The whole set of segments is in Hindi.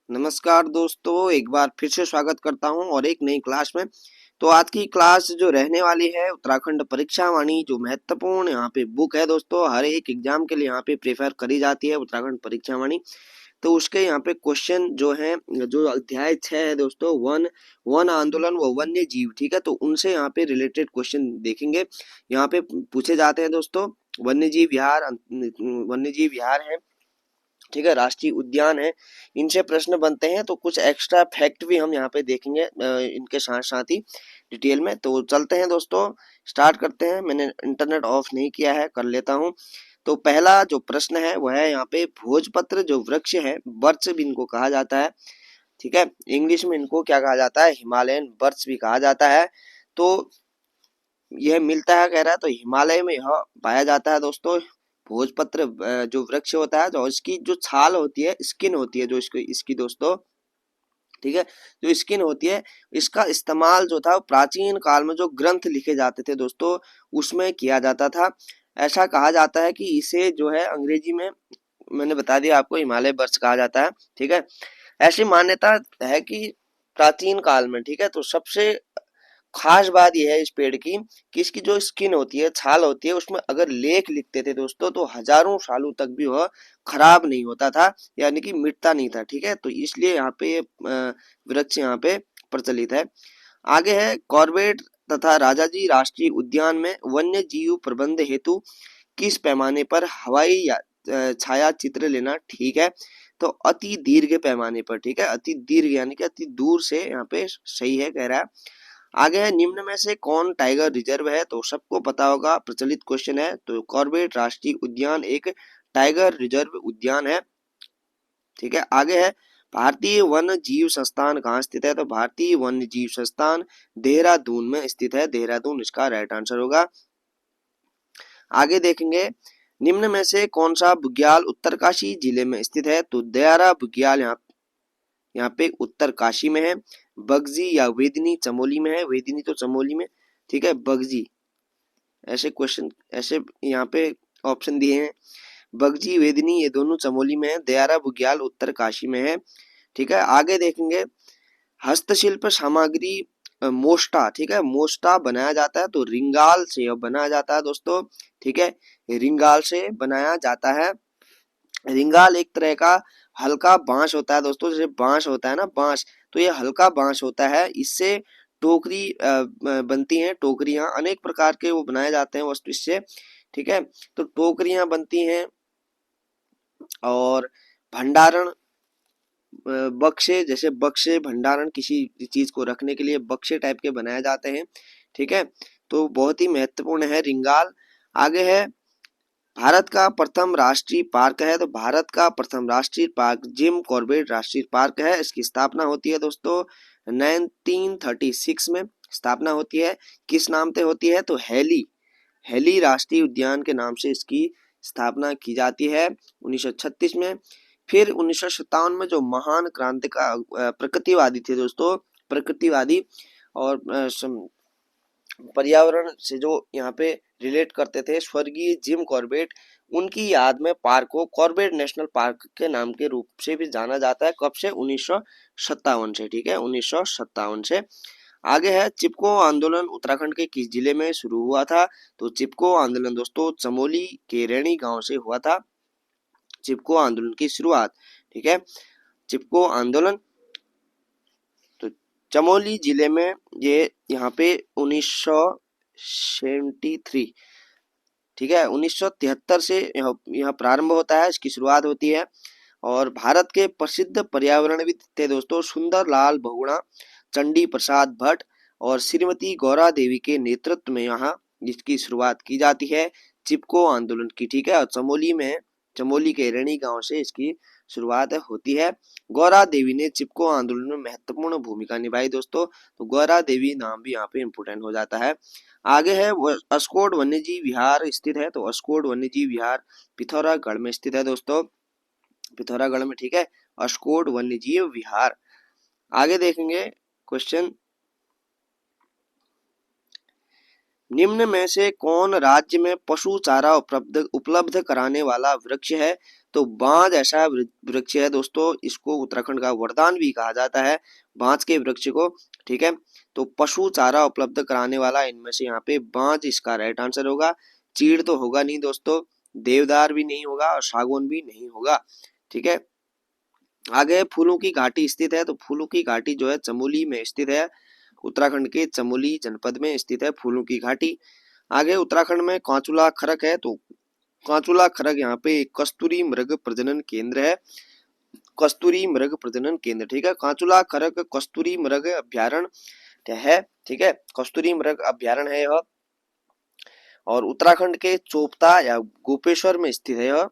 नमस्कार दोस्तों, एक बार फिर से स्वागत करता हूं और एक नई क्लास में। तो आज की क्लास जो रहने वाली है उत्तराखंड परीक्षा वाणी, जो महत्वपूर्ण यहाँ पे बुक है दोस्तों, हर एक एग्जाम के लिए यहाँ पे प्रेफर करी जाती है उत्तराखंड परीक्षा वाणी। तो उसके यहाँ पे क्वेश्चन जो है, जो अध्याय 6 है दोस्तों, वन वन आंदोलन व वन्य जीव, ठीक है। तो उनसे यहाँ पे रिलेटेड क्वेश्चन देखेंगे। यहाँ पे पूछे जाते हैं दोस्तों। वन्य जीव विहार है, ठीक है, राष्ट्रीय उद्यान है, इनसे प्रश्न बनते हैं। तो कुछ एक्स्ट्रा फैक्ट भी हम यहाँ पे देखेंगे इनके साथ साथ ही डिटेल में। तो चलते हैं दोस्तों, स्टार्ट करते हैं। मैंने इंटरनेट ऑफ नहीं किया है, कर लेता हूँ। तो पहला जो प्रश्न है वह है यहाँ पे, भोजपत्र जो वृक्ष है, बर्च भी इनको कहा जाता है, ठीक है। इंग्लिश में इनको क्या कहा जाता है, हिमालयन बर्च भी कहा जाता है। तो यह मिलता है, कह रहा है, तो हिमालय में यह पाया जाता है दोस्तों। भोजपत्र जो वृक्ष होता है, जो इसकी जो छाल होती है, स्किन होती है, जो इसकी दोस्तों, ठीक है, जो स्किन होती है, इसका इस्तेमाल जो था प्राचीन काल में जो ग्रंथ लिखे जाते थे दोस्तों, उसमें किया जाता था। ऐसा कहा जाता है कि इसे जो है अंग्रेजी में, मैंने बता दिया आपको, हिमालय बर्च कहा जाता है, ठीक है। ऐसी मान्यता है कि प्राचीन काल में, ठीक है, तो सबसे खास बात यह है इस पेड़ की कि इसकी जो स्किन होती है, छाल होती है, उसमें अगर लेख लिखते थे दोस्तों, तो हजारों सालों तक भी वह खराब नहीं होता था, यानी कि मिटता नहीं था, ठीक है। तो इसलिए यहाँ पे ये वृक्ष यहाँ पे प्रचलित है। आगे है, कॉर्बेट तथा राजाजी राष्ट्रीय उद्यान में वन्य जीव प्रबंध हेतु किस पैमाने पर हवाई या छाया चित्र लेना ठीक है। तो अति दीर्घ पैमाने पर, ठीक है, अति दीर्घ यानी कि अति दूर से यहाँ पे सही है, कह रहा है। आगे है, निम्न में से कौन टाइगर रिजर्व है। तो सबको पता होगा, प्रचलित क्वेश्चन है। तो कॉर्बेट राष्ट्रीय उद्यान एक टाइगर रिजर्व उद्यान है, ठीक है। आगे है, भारतीय वन्य जीव संस्थान कहाँ स्थित है। तो भारतीय वन्य जीव संस्थान देहरादून में स्थित है, देहरादून इसका राइट आंसर होगा। आगे देखेंगे, निम्न में से कौन सा बुग्याल उत्तरकाशी जिले में स्थित है। तो दयारा बुग्याल यहाँ पे उत्तरकाशी में है। बगजी या वेदनी चमोली में है, वेदनी तो चमोली में, ठीक है, बगजी, ऐसे क्वेश्चन, ऐसे यहाँ पे ऑप्शन दिए हैं। बगजी वेदनी ये दोनों चमोली में है, दयारा बुग्याल उत्तरकाशी में है, ठीक है। आगे देखेंगे, हस्तशिल्प सामग्री मोस्टा, ठीक है, मोस्टा बनाया जाता है, तो रिंगाल से बनाया जाता है दोस्तों, ठीक है, रिंगाल से बनाया जाता है। रिंगाल एक तरह का हल्का बांस होता है दोस्तों, जैसे बांस होता है ना, बांस, तो ये हल्का बांस होता है। इससे टोकरी बनती हैं, टोकरियां अनेक प्रकार के वो बनाए जाते हैं वस्तु इससे, ठीक है। तो टोकरियां बनती हैं, और भंडारण बक्से, जैसे बक्से भंडारण, किसी चीज को रखने के लिए बक्से टाइप के बनाए जाते हैं, ठीक है। तो बहुत ही महत्वपूर्ण है रिंगाल। आगे है, भारत का प्रथम राष्ट्रीय पार्क है। तो भारत का प्रथम राष्ट्रीय पार्क जिम कॉर्बेट राष्ट्रीय पार्क है। इसकी स्थापना होती है दोस्तों 1936 में स्थापना होती है। किस नाम से होती है। तो हेली हेली राष्ट्रीय उद्यान के नाम से इसकी स्थापना की जाती है 1936 में। फिर 1957 में जो महान क्रांति का प्रकृतिवादी थे दोस्तों, प्रकृतिवादी और पर्यावरण से जो यहाँ पे रिलेट करते थे, स्वर्गीय जिम कॉर्बेट, उनकी याद में पार्क को कॉर्बेट नेशनल पार्क के नाम के रूप से भी जाना जाता है। कब से, 1957 से, ठीक है, 1957 से। आगे है, चिपको आंदोलन उत्तराखंड के किस जिले में शुरू हुआ था। तो चिपको आंदोलन दोस्तों चमोली के रैणी गांव से हुआ था, चिपको आंदोलन की शुरुआत, ठीक है, चिपको आंदोलन तो चमोली जिले में ये यहाँ पे 1973, ठीक है, 1973 से यह प्रारंभ होता है, इसकी शुरुआत होती है। और भारत के प्रसिद्ध पर्यावरणविद थे दोस्तों सुंदर लाल बहुगुणा, चंडी प्रसाद भट्ट और श्रीमती गौरा देवी के नेतृत्व में यहाँ इसकी शुरुआत की जाती है चिपको आंदोलन की, ठीक है। और चमोली के रैणी गांव से इसकी शुरुआत होती है। गौरा देवी ने चिपको आंदोलन में महत्वपूर्ण भूमिका निभाई दोस्तों, तो गौरा देवी नाम भी यहाँ पे इम्पोर्टेंट हो जाता है। आगे है, अस्कोट वन्यजीव विहार स्थित है। तो अस्कोट वन्यजीव विहार पिथौरागढ़ में स्थित है दोस्तों, पिथौरागढ़ में, ठीक है, अस्कोट वन्यजीव विहार। आगे देखेंगे क्वेश्चन, निम्न में से कौन राज्य में पशु चारा उपलब्ध कराने वाला वृक्ष है। तो बांज ऐसा वृक्ष है दोस्तों, इसको उत्तराखंड का वरदान भी कहा जाता है, बांज के वृक्ष को। ठीक है, तो पशु चारा उपलब्ध कराने वाला इनमें से यहाँ पे बांज इसका राइट आंसर होगा। चीड़ तो होगा नहीं दोस्तों, देवदार भी नहीं होगा और सागौन भी नहीं होगा। ठीक है, आगे फूलों की घाटी स्थित है, तो फूलों की घाटी जो है चमोली में स्थित है, उत्तराखंड के चमोली जनपद में स्थित है फूलों की घाटी। आगे उत्तराखंड में कांचुला खरक है, तो कांचुला खरक यहाँ पे कस्तूरी मृग प्रजनन केंद्र है, कस्तूरी मृग प्रजनन केंद्र। ठीक है, कांचुला खरक कस्तूरी मृग अभ्यारण्य है। ठीक है, कस्तूरी मृग अभ्यारण्य है यह, और उत्तराखंड के चोपता या गोपेश्वर में स्थित है यह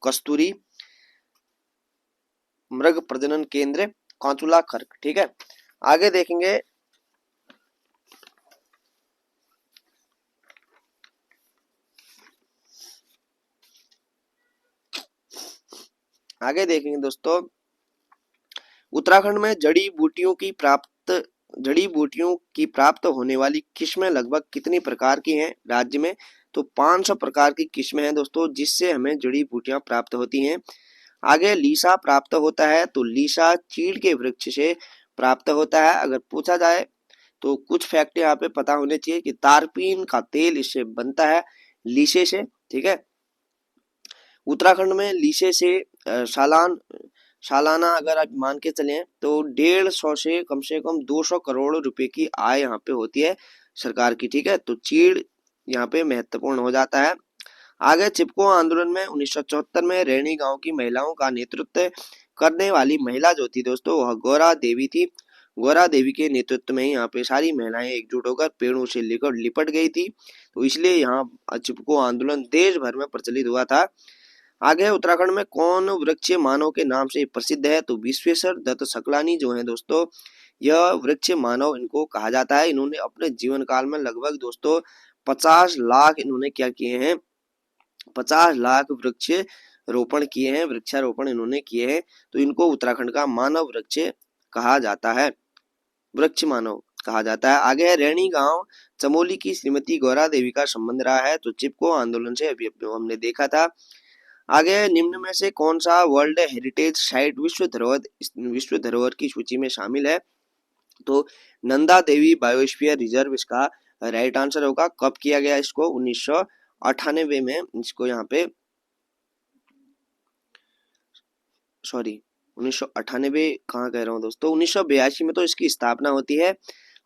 कस्तूरी मृग प्रजनन केंद्र कांचुला खरक। ठीक है, आगे देखेंगे दोस्तों, उत्तराखंड में जड़ी बूटियों की प्राप्त होने वाली किस्में लगभग कितनी प्रकार की हैं राज्य में? तो 500 प्रकार की किस्में हैं दोस्तों, जिससे हमें जड़ी बूटियां प्राप्त होती हैं। आगे लीसा प्राप्त होता है, तो लीसा चीड़ के वृक्ष से प्राप्त होता है। अगर पूछा जाए तो कुछ फैक्ट यहाँ पे पता होने चाहिए कि तारपीन का तेल इससे बनता है, लीसे से। ठीक है, उत्तराखंड में लीसे से सालाना अगर आप मान के चलें तो 150 से कम 200 करोड़ रुपए की आय यहाँ पे होती है सरकार की। ठीक है, तो चीड़ यहाँ पे महत्वपूर्ण हो जाता है। आगे चिपको आंदोलन में 1974 में रैणी गांव की महिलाओं का नेतृत्व करने वाली महिला जो थी दोस्तों, वह गौरा देवी थी। गौरा देवी के नेतृत्व में यहाँ पे सारी महिलाएं एकजुट होकर पेड़ों से लेकर लिपट गई थी, तो इसलिए यहाँ चिपको आंदोलन देश भर में प्रचलित हुआ था। आगे उत्तराखंड में कौन वृक्ष मानव के नाम से प्रसिद्ध है? तो विश्वेश्वर दत्त सकलानी जो है दोस्तों, यह वृक्ष मानव इनको कहा जाता है। इन्होंने अपने जीवन काल में लगभग दोस्तों 50 लाख इन्होंने क्या किए हैं, 50 लाख वृक्ष रोपण किए हैं, वृक्षारोपण इन्होंने किए हैं, तो इनको उत्तराखंड का मानव वृक्ष कहा जाता है, वृक्ष मानव कहा जाता है। आगे रैणी गांव चमोली की श्रीमती गौरा देवी का संबंध रहा है, तो चिपको आंदोलन से अभी हमने देखा था। आगे निम्न में से कौन सा वर्ल्ड हेरिटेज साइट विश्व धरोहर की सूची में शामिल है? तो नंदा देवी बायोस्फीयर रिजर्व इसका राइट आंसर होगा। कब किया गया इसको? 1998 में इसको यहाँ पे 1998 कहाँ कह रहा हूँ दोस्तों, 1982 में तो इसकी स्थापना होती है,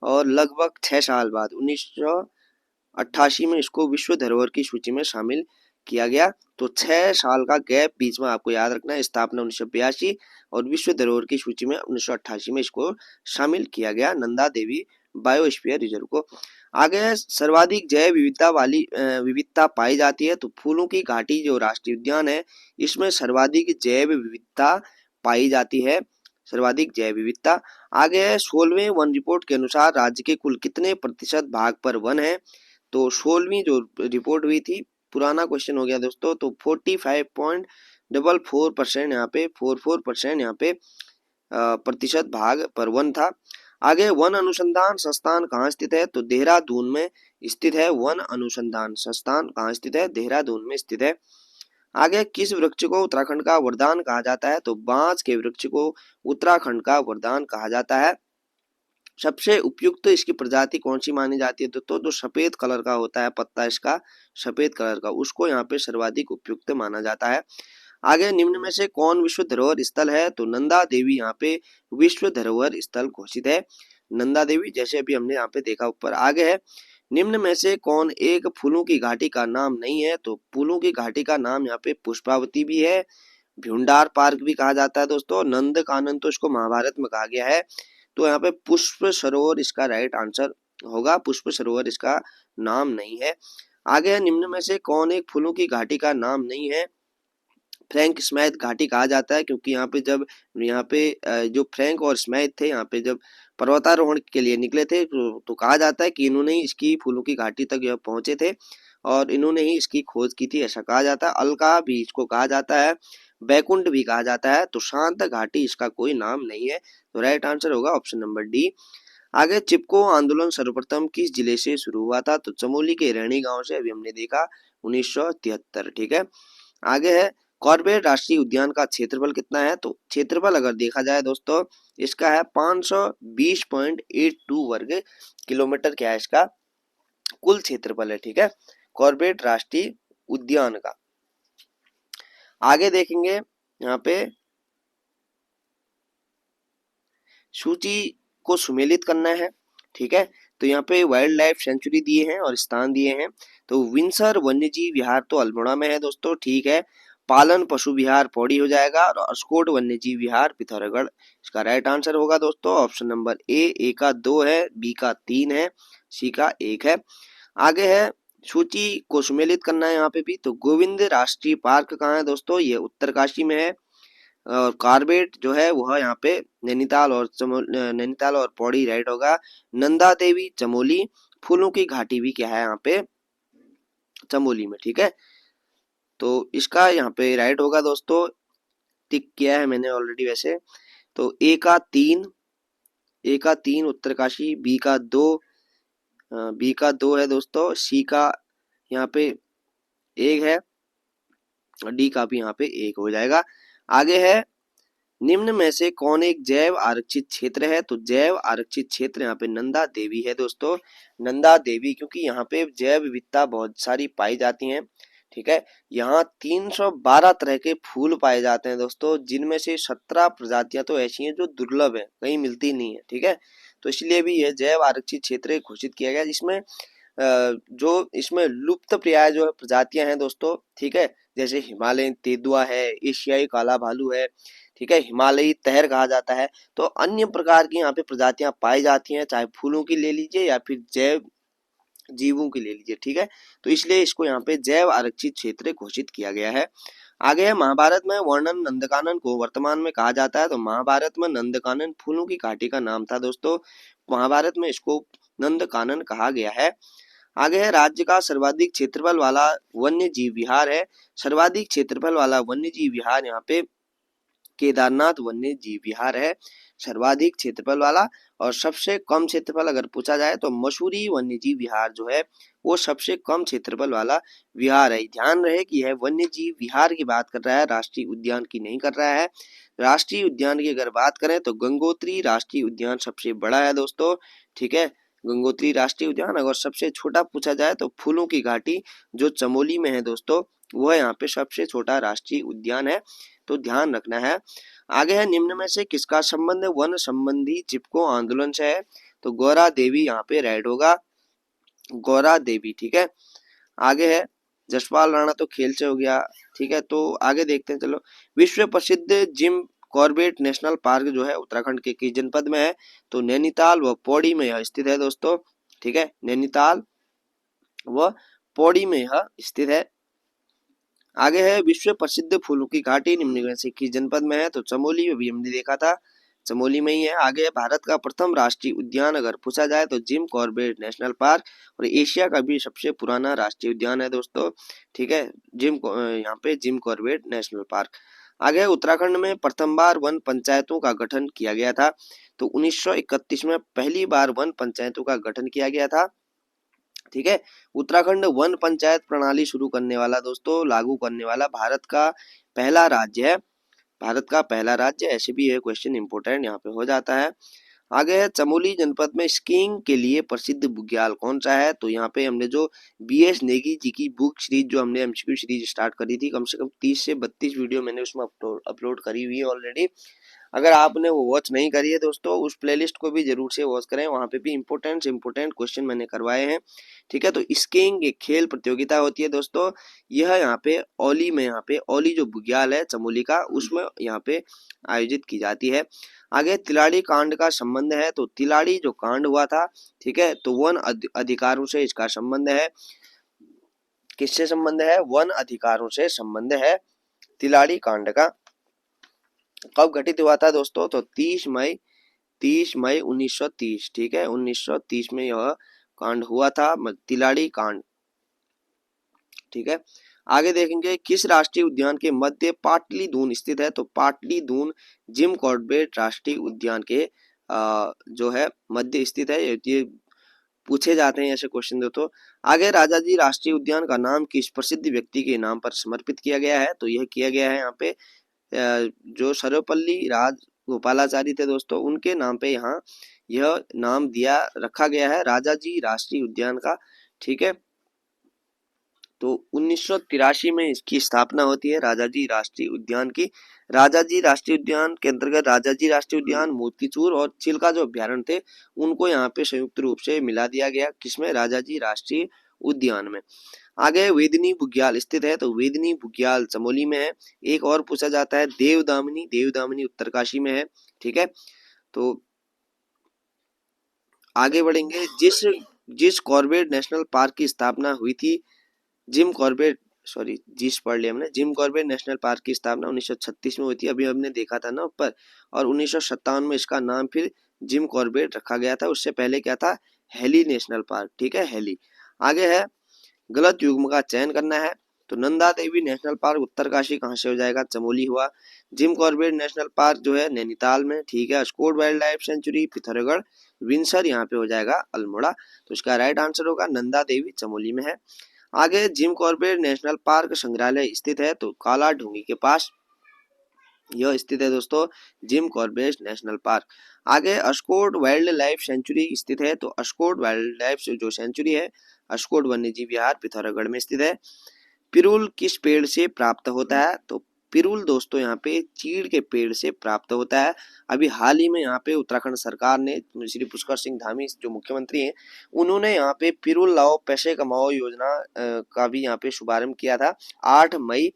और लगभग 6 साल बाद 1988 में इसको विश्व धरोहर की सूची में शामिल किया गया। तो 6 साल का गैप बीच में आपको याद रखना है, स्थापना 1982 और विश्व धरोहर की सूची में 1988 में इसको शामिल किया गया, नंदा देवी बायोस्फीयर रिजर्व को। आगे सर्वाधिक जैव विविधता पाई जाती है, तो फूलों की घाटी जो राष्ट्रीय उद्यान है, इसमें सर्वाधिक जैव विविधता पाई जाती है, सर्वाधिक जैव विविधता। आगे 16वें वन रिपोर्ट के अनुसार राज्य के कुल कितने प्रतिशत भाग पर वन है? तो 16वीं जो रिपोर्ट हुई थी, पुराना क्वेश्चन हो गया दोस्तों, तो 45.44% यहाँ पे 44% यहाँ पे प्रतिशत भाग पर वन था। आगे वन अनुसंधान संस्थान कहाँ स्थित है? तो देहरादून में स्थित है। वन अनुसंधान संस्थान कहाँ स्थित है? देहरादून में स्थित है। आगे किस वृक्ष को उत्तराखंड का वरदान कहा जाता है? तो बांज के वृक्ष को उत्तराखंड का वरदान कहा जाता है। सबसे उपयुक्त इसकी प्रजाति कौन सी मानी जाती है? तो जो सफेद कलर का होता है पत्ता इसका सफेद कलर का, उसको यहाँ पे सर्वाधिक उपयुक्त माना जाता है। आगे निम्न में से कौन विश्व धरोहर स्थल है? तो नंदा देवी यहाँ पे विश्व धरोहर स्थल घोषित है, नंदा देवी, जैसे अभी हमने यहाँ पे देखा ऊपर। आगे है निम्न में से कौन एक फूलों की घाटी का नाम नहीं है? तो फूलों की घाटी का नाम यहाँ पे पुष्पावती भी है, भ्यूंडार पार्क भी कहा जाता है दोस्तों, नंद कानन तो इसको महाभारत में कहा गया है, तो यहाँ पे पुष्प सरोवर इसका राइट आंसर होगा, पुष्प सरोवर इसका नाम नहीं है। आगे निम्न में से कौन एक फूलों की घाटी का नाम नहीं है? फ्रैंक स्मैथ घाटी कहा जाता है, क्योंकि यहाँ पे जो फ्रैंक और स्मैथ थे यहाँ पे जब पर्वतारोहण के लिए निकले थे, तो कहा जाता है कि इन्होंने इसकी फूलों की घाटी तक यह पहुंचे थे और इन्होंने ही इसकी खोज की थी, ऐसा कहा जाता है। अलका भी इसको कहा जाता है, बैकुंठ भी कहा जाता है, तो शांत घाटी इसका कोई नाम नहीं है, तो राइट आंसर होगा ऑप्शन नंबर डी। आगे चिपको आंदोलन सर्वप्रथम किस जिले से शुरू हुआ था? तो चमोली के रैणी गांव से, अभी हमने देखा 1973। ठीक है, आगे है कॉर्बेट राष्ट्रीय उद्यान का क्षेत्रफल कितना है? तो क्षेत्रफल अगर देखा जाए दोस्तों इसका है 520.82 वर्ग किलोमीटर क्या है इसका कुल क्षेत्रफल है। ठीक है, कॉर्बेट राष्ट्रीय उद्यान का। आगे देखेंगे यहाँ पे सूची को सुमेलित करना है। ठीक है, तो यहाँ पे वाइल्ड लाइफ सेंचुरी दिए हैं और स्थान दिए हैं। तो विंसर वन्यजीव विहार तो अल्मोड़ा में है दोस्तों। ठीक है, पालन पशु विहार पौड़ी हो जाएगा और अस्कोट वन्यजीव विहार पिथौरागढ़ इसका राइट आंसर होगा दोस्तों। ऑप्शन नंबर ए का 2 है, बी का 3 है, सी का 1 है। आगे है सूची को सुमेलित करना है यहाँ पे भी। तो गोविंद राष्ट्रीय पार्क कहाँ है दोस्तों? ये उत्तरकाशी में है। और कॉर्बेट जो है वह यहाँ पे नैनीताल और पौड़ी राइट होगा। नंदा देवी चमोली, फूलों की घाटी भी क्या है यहाँ पे चमोली में। ठीक है, तो इसका यहाँ पे राइट होगा दोस्तों, टिक किया है मैंने ऑलरेडी वैसे। तो ए का 3 उत्तरकाशी, बी का 2 है दोस्तों, सी का यहाँ पे 1 है, डी का भी यहाँ पे 1 हो जाएगा। आगे है निम्न में से कौन एक जैव आरक्षित क्षेत्र है? तो जैव आरक्षित क्षेत्र यहाँ पे नंदा देवी है दोस्तों। नंदा देवी क्योंकि यहाँ पे जैव विविधता बहुत सारी पाई जाती हैं। ठीक है, यहाँ 312 तरह के फूल पाए जाते हैं दोस्तों, जिनमें से 17 प्रजातियां तो ऐसी हैं जो दुर्लभ है, कहीं मिलती नहीं है। ठीक है, तो इसलिए भी यह जैव आरक्षित क्षेत्र घोषित किया गया, जिसमें जो इसमें लुप्त प्राय जो प्रजातियां हैं दोस्तों। ठीक है, जैसे हिमालयन तेंदुआ है, एशियाई काला भालू है, ठीक है, हिमालयी तहर कहा जाता है। तो अन्य प्रकार की यहाँ पे प्रजातियां पाई जाती हैं, चाहे फूलों की ले लीजिए या फिर जैव जीवों की ले लीजिए। ठीक है, तो इसलिए इसको यहाँ पे जैव आरक्षित क्षेत्र घोषित किया गया है। आगे है महाभारत में वर्णन नंदकानन को वर्तमान में कहा जाता है। तो महाभारत में नंदकानन फूलों की घाटी का नाम था दोस्तों, महाभारत में इसको नंदकानन कहा गया है। आगे है राज्य का सर्वाधिक क्षेत्रफल वाला वन्य जीव विहार है। सर्वाधिक क्षेत्रफल वाला वन्य जीव विहार यहाँ पे केदारनाथ वन्य जीव विहार है, सर्वाधिक क्षेत्रफल वाला। और सबसे कम क्षेत्रफल अगर पूछा जाए तो मसूरी वन्य जीव विहार जो है वो सबसे कम क्षेत्रफल वाला विहार है। ध्यान रहे कि यह वन्य जीव विहार की बात कर रहा है, राष्ट्रीय उद्यान की नहीं कर रहा है। राष्ट्रीय उद्यान की अगर बात करें तो गंगोत्री राष्ट्रीय उद्यान सबसे बड़ा है दोस्तों। ठीक है, गंगोत्री राष्ट्रीय उद्यान। अगर सबसे छोटा पूछा जाए तो फूलों की घाटी जो चमोली में है दोस्तों, वह यहाँ पे सबसे छोटा राष्ट्रीय उद्यान है, तो ध्यान रखना है। आगे है निम्न में से किसका संबंध वन संबंधी चिपको आंदोलन से है? तो गौरा देवी यहाँ पे राइट होगा, गौरा देवी। ठीक है, आगे है जसपाल राणा तो खेल से हो गया। ठीक है, तो आगे देखते हैं चलो। विश्व प्रसिद्ध जिम कॉर्बेट नेशनल पार्क जो है उत्तराखंड के किस जनपद में है? तो नैनीताल व पौड़ी में यह स्थित है दोस्तों। ठीक है, नैनीताल व पौड़ी में यह स्थित है। आगे है विश्व प्रसिद्ध फूलों की घाटी निम्न में से किस जनपद में है? तो चमोली, अभी हमने देखा था चमोली में ही है। आगे है भारत का प्रथम राष्ट्रीय उद्यान अगर पूछा जाए तो जिम कॉर्बेट नेशनल पार्क, और एशिया का भी सबसे पुराना राष्ट्रीय उद्यान है दोस्तों। ठीक है, यहाँ पे जिम कॉर्बेट नेशनल पार्क। आगे उत्तराखंड में प्रथम बार वन पंचायतों का गठन किया गया था। तो 1931 में पहली बार वन पंचायतों का गठन किया गया था। ठीक है, उत्तराखंड वन पंचायत प्रणाली शुरू करने वाला दोस्तों, लागू करने वाला भारत का पहला राज्य है, भारत का पहला राज्य। ऐसे भी ये क्वेश्चन इंपोर्टेंट यहाँ पे हो जाता है। आगे है चमोली जनपद में स्कीइंग के लिए प्रसिद्ध बुग्याल कौन सा है? तो यहाँ पे हमने जो बीएस नेगी जी की बुक सीरीज जो हमने एमसीक्यू सीरीज स्टार्ट करी थी, कम से कम 30 से 32 वीडियो मैंने उसमें अपलोड करी हुई है ऑलरेडी। अगर आपने वो वॉच नहीं करी है दोस्तों, उस प्लेलिस्ट को भी जरूर से वॉच करें, वहां पे भी इंपोर्टेंट क्वेश्चन मैंने करवाए हैं। ठीक है, तो स्कीइंग एक खेल प्रतियोगिता होती है दोस्तों, यह यहाँ पे ओली में, यहाँ पे ओली जो बुग्याल है चमोली का, उसमें यहाँ पे आयोजित की जाती है। आगे तिलाड़ी कांड का संबंध है। तो तिलाड़ी जो कांड हुआ था, ठीक है, तो वन अधिकारों से इसका संबंध है। किससे संबंध है? वन अधिकारों से संबंध है तिलाड़ी कांड का। कब घटित हुआ था दोस्तों? तो 30 मई 1930। ठीक है, 1930 में यह कांड हुआ था, तिलाड़ी कांड। ठीक है, आगे देखेंगे किस राष्ट्रीय उद्यान के मध्य पाटली दून स्थित है? तो पाटली दून जिम कॉर्बेट राष्ट्रीय उद्यान के जो है मध्य स्थित है। ये पूछे जाते हैं ऐसे क्वेश्चन दोस्तों। आगे राजाजी राष्ट्रीय उद्यान का नाम किस प्रसिद्ध व्यक्ति के नाम पर समर्पित किया गया है, तो यह किया गया है यहाँ पे जो सर्वपल्ली राज गोपालाचारी थे दोस्तों, उनके नाम पे यहाँ यह नाम दिया रखा गया है राजाजी राष्ट्रीय उद्यान का। ठीक है, तो 1983 में इसकी स्थापना होती है राजाजी राष्ट्रीय उद्यान की। राजाजी राष्ट्रीय उद्यान के अंतर्गत राजाजी राष्ट्रीय उद्यान, मोतीचूर और चिल्का जो अभ्यारण्य थे उनको यहाँ पे संयुक्त रूप से मिला दिया गया, किसमें, राजाजी राष्ट्रीय उद्यान में। आगे वेदनी बुग्याल स्थित है, तो वेदनी बुग्याल चमोली में है। एक और पूछा जाता है देवदामिनी, देवदामिनी उत्तरकाशी में है। ठीक है, तो आगे बढ़ेंगे। जिस कॉर्बेट नेशनल पार्क की स्थापना हुई थी, जिम कॉर्बेट, सॉरी जिस पढ़ लिया हमने, जिम कॉर्बेट नेशनल पार्क की स्थापना 1936 में हुई थी, अभी हमने देखा था ना ऊपर, और 1957 में इसका नाम फिर जिम कॉर्बेट रखा गया था। उससे पहले क्या था, हेली नेशनल पार्क। ठीक है, हेली। आगे है गलत युग्म का चयन करना है, तो नंदा देवी नेशनल पार्क उत्तरकाशी कहाँ से हो जाएगा, चमोली हुआ। जिम कॉर्बेट नेशनल पार्क जो है नैनीताल में। ठीक है, Askot wild life sanctuary Pithoragarh, Windsor यहाँ पे हो जाएगा अल्मोड़ा। तो इसका राइट आंसर होगा नंदा देवी चमोली में है। आगे जिम कॉर्बेट नेशनल पार्क संग्रहालय स्थित है, तो काला ढूंगी के पास यह स्थित है दोस्तों, जिम कॉर्बेट नेशनल पार्क। आगे अस्कोट वाइल्ड लाइफ सेंचुरी स्थित है, तो अस्कोट वाइल्ड लाइफ जो सेंचुरी है, अस्कोट वन्यजीव विहार पिथौरागढ़ में स्थित है। पिरूल किस पेड़ से प्राप्त होता है, तो पिरूल दोस्तों यहाँ पे चीड़ के पेड़ से प्राप्त होता है। अभी हाल ही में यहाँ पे उत्तराखंड सरकार ने, श्री पुष्कर सिंह धामी जो मुख्यमंत्री हैं, उन्होंने यहाँ पे पिरूल लाओ पैसे कमाओ योजना का भी यहाँ पे शुभारंभ किया था 8 मई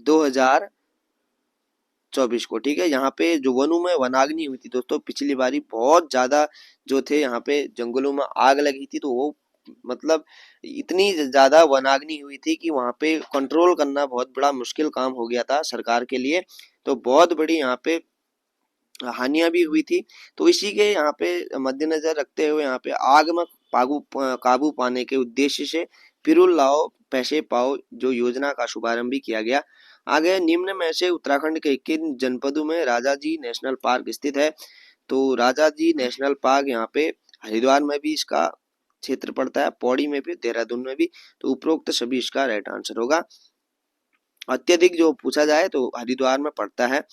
2024 को। ठीक है, यहाँ पे जो वनों में वनाग्नि हुई थी दोस्तों, पिछली बारी बहुत ज्यादा जो थे यहाँ पे जंगलों में आग लगी थी, तो वो मतलब इतनी ज्यादा वनाग्नि हुई थी कि वहां पे कंट्रोल करना बहुत बड़ा मुश्किल काम हो गया था सरकार के लिए। तो बहुत बड़ी यहाँ पे हानियां भी हुई थी। तो इसी के यहाँ पे मद्देनजर रखते हुए यहाँ पे आग में काबू पाने के उद्देश्य से पिरूल लाओ पैसे पाओ जो योजना का शुभारंभ भी किया गया। आगे निम्न में से उत्तराखंड के किन जनपदों में राजाजी नेशनल पार्क स्थित है, तो राजाजी नेशनल पार्क यहाँ पे हरिद्वार में भी इसका क्षेत्र पड़ता है, पौड़ी में भी, देहरादून में भी। तो उपरोक्त सभी इसका राइट आंसर होगा। अत्यधिक जो पूछा जाए तो हरिद्वार में पड़ता है।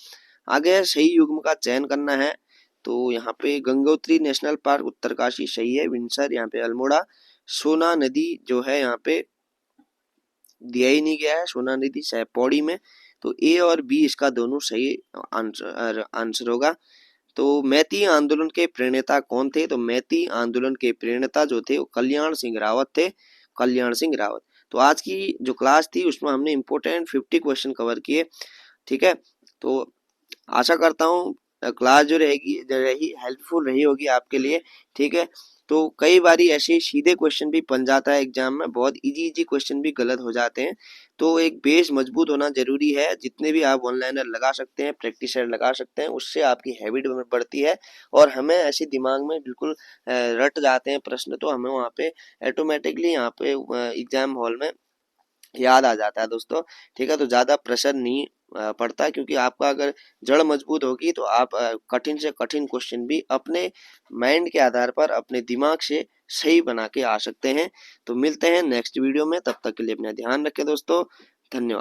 आगे सही युग्म का चयन करना है, तो यहाँ पे गंगोत्री नेशनल पार्क उत्तरकाशी सही है, विंसर यहाँ पे अल्मोड़ा। सोना नदी जो है यहाँ पे दिया ही नहीं गया है, सोना नदी शायद पौड़ी में। तो ए और बी इसका दोनों सही आंसर होगा। तो मैती आंदोलन के प्रणेता कौन थे, तो मैती आंदोलन के प्रणेता जो थे वो कल्याण सिंह रावत थे, कल्याण सिंह रावत। तो आज की जो क्लास थी उसमें हमने इंपोर्टेंट 50 क्वेश्चन कवर किए। ठीक है, तो आशा करता हूँ क्लास जो रही हेल्पफुल रही होगी आपके लिए। ठीक है, तो कई बारी ऐसे सीधे क्वेश्चन भी बन जाता है एग्जाम में, बहुत इजी क्वेश्चन भी गलत हो जाते हैं। तो एक बेस मजबूत होना जरूरी है। जितने भी आप ऑनलाइनर लगा सकते हैं, प्रैक्टिसर लगा सकते हैं, उससे आपकी हैबिट बढ़ती है और हमें ऐसे दिमाग में बिल्कुल रट जाते हैं प्रश्न, तो हमें वहाँ पे ऑटोमेटिकली यहाँ पे एग्जाम हॉल में याद आ जाता है दोस्तों। ठीक है, तो ज्यादा प्रेशर नहीं पड़ता, क्योंकि आपका अगर जड़ मजबूत होगी तो आप कठिन से कठिन क्वेश्चन भी अपने माइंड के आधार पर अपने दिमाग से सही बना के आ सकते हैं। तो मिलते हैं नेक्स्ट वीडियो में, तब तक के लिए अपना ध्यान रखें दोस्तों। धन्यवाद।